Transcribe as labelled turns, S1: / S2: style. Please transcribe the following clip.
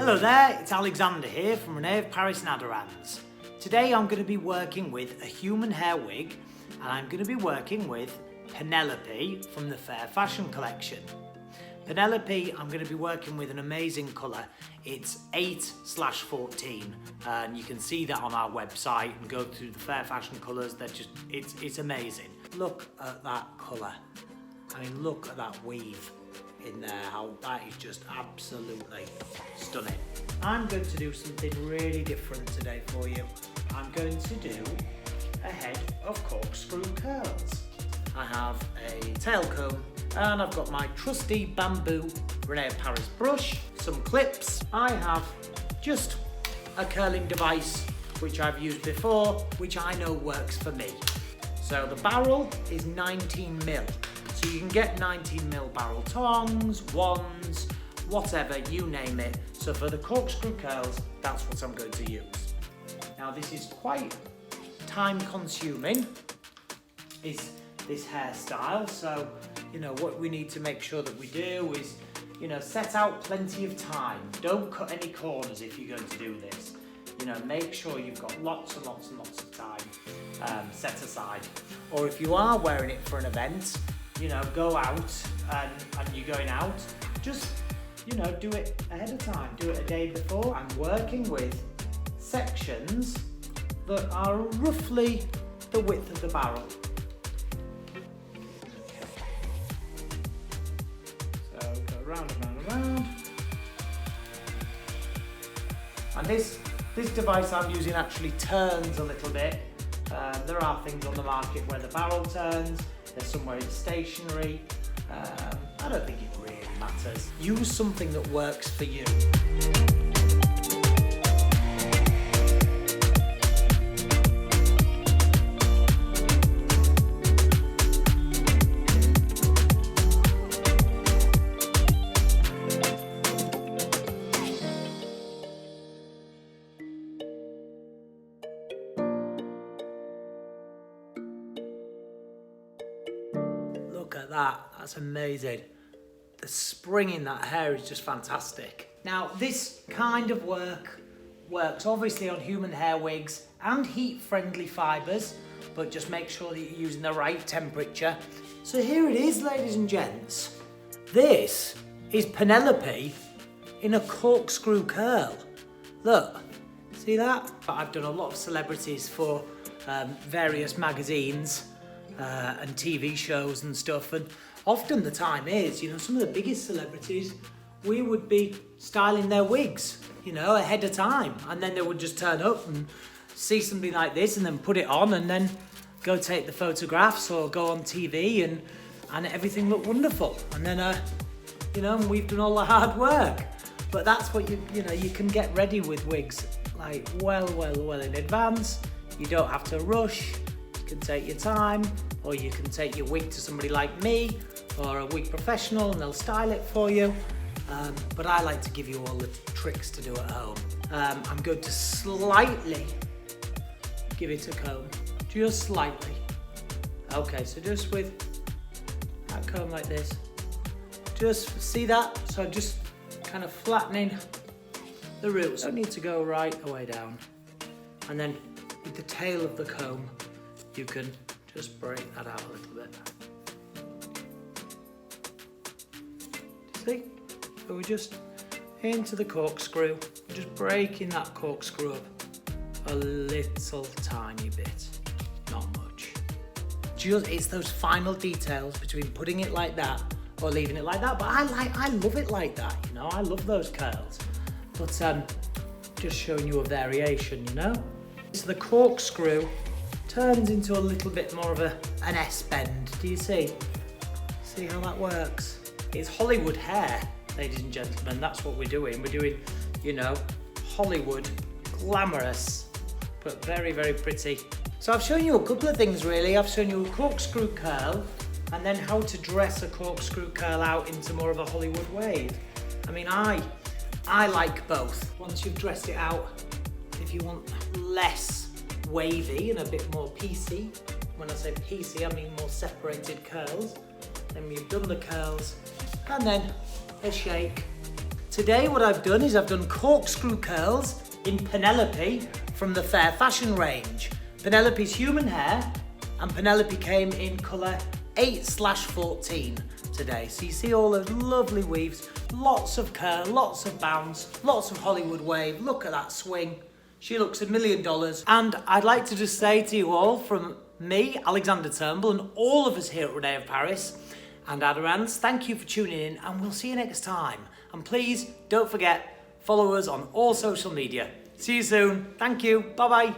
S1: Hello there, it's Alexander here from René of Paris and Aderans. Today I'm going to be working with a human hair wig, and I'm going to be working with Penelope from the Fair Fashion Collection. Penelope, I'm going to be working with an amazing colour. It's 8/14, and you can see that on our website and go through the Fair Fashion colours. They're just, it's amazing. Look at that colour. I mean, look at that weave in there, how that is just absolutely stunning. I'm going to do something really different today for you. I'm going to do a head of corkscrew curls. I have a tail comb and I've got my trusty bamboo René of Paris brush, some clips. I have just a curling device which I've used before, which I know works for me. So the barrel is 19mm. So you can get 19mm barrel tongs, wands, whatever, you name it. So for the corkscrew curls, that's what I'm going to use. Now this is quite time consuming, is this hairstyle. So, you know, what we need to make sure that we do is, you know, set out plenty of time. Don't cut any corners if you're going to do this. You know, make sure you've got lots and lots and lots of time set aside. Or if you are wearing it for an event, you know, go out and you're going out, just, you know, do it ahead of time, do it a day before. I'm working with sections that are roughly the width of the barrel. Okay. So go round and round and round. And this device I'm using actually turns a little bit. There are things on the market where the barrel turns. There's somewhere it's stationary. I don't think it really matters. Use something that works for you. Look at that, that's amazing. The spring in that hair is just fantastic. Now this kind of work works obviously on human hair wigs and heat-friendly fibres, but just make sure that you're using the right temperature. So here it is, ladies and gents. This is Penelope in a corkscrew curl. Look, see that? I've done a lot of celebrities for various magazines and TV shows and stuff, and often the time is, you know, some of the biggest celebrities, we would be styling their wigs, you know, ahead of time, and then they would just turn up and see something like this and then put it on and then go take the photographs or go on TV and everything looked wonderful. And then you know, we've done all the hard work. But that's what you know, you can get ready with wigs like well in advance. You don't have to rush. You can take your time, or you can take your wig to somebody like me or a wig professional and they'll style it for you. But I like to give you all the tricks to do at home. I'm going to slightly give it a comb, just slightly. Okay, so just with that comb like this, just see that? So just kind of flattening the roots. Don't need to go right the way down. And then with the tail of the comb, you can just break that out a little bit. See? So we're just into the corkscrew, we're just breaking that corkscrew up a little tiny bit, not much. Just, it's those final details between putting it like that or leaving it like that, but I love it like that, you know, I love those curls. But just showing you a variation, you know? So the corkscrew turns into a little bit more of an S bend. Do you see? See how that works? It's Hollywood hair, ladies and gentlemen. That's what we're doing. We're doing, you know, Hollywood, glamorous, but very pretty. So I've shown you a couple of things really. I've shown you a corkscrew curl and then how to dress a corkscrew curl out into more of a Hollywood wave. I mean, I like both. Once you've dressed it out, if you want less wavy and a bit more piecey, when I say piecey, I mean more separated curls, then you've done the curls, and then a shake, Today what I've done is I've done corkscrew curls in Penelope from the Fair Fashion range. Penelope's human hair, and Penelope came in colour 8/14 today. So you see all those lovely weaves, lots of curl, lots of bounce, lots of Hollywood wave. Look at that swing. She looks $1 million. And I'd like to just say to you all, from me, Alexander Turnbull, and all of us here at René of Paris and Aderans, thank you for tuning in, and we'll see you next time. And please don't forget, follow us on all social media. See you soon. Thank you. Bye-bye.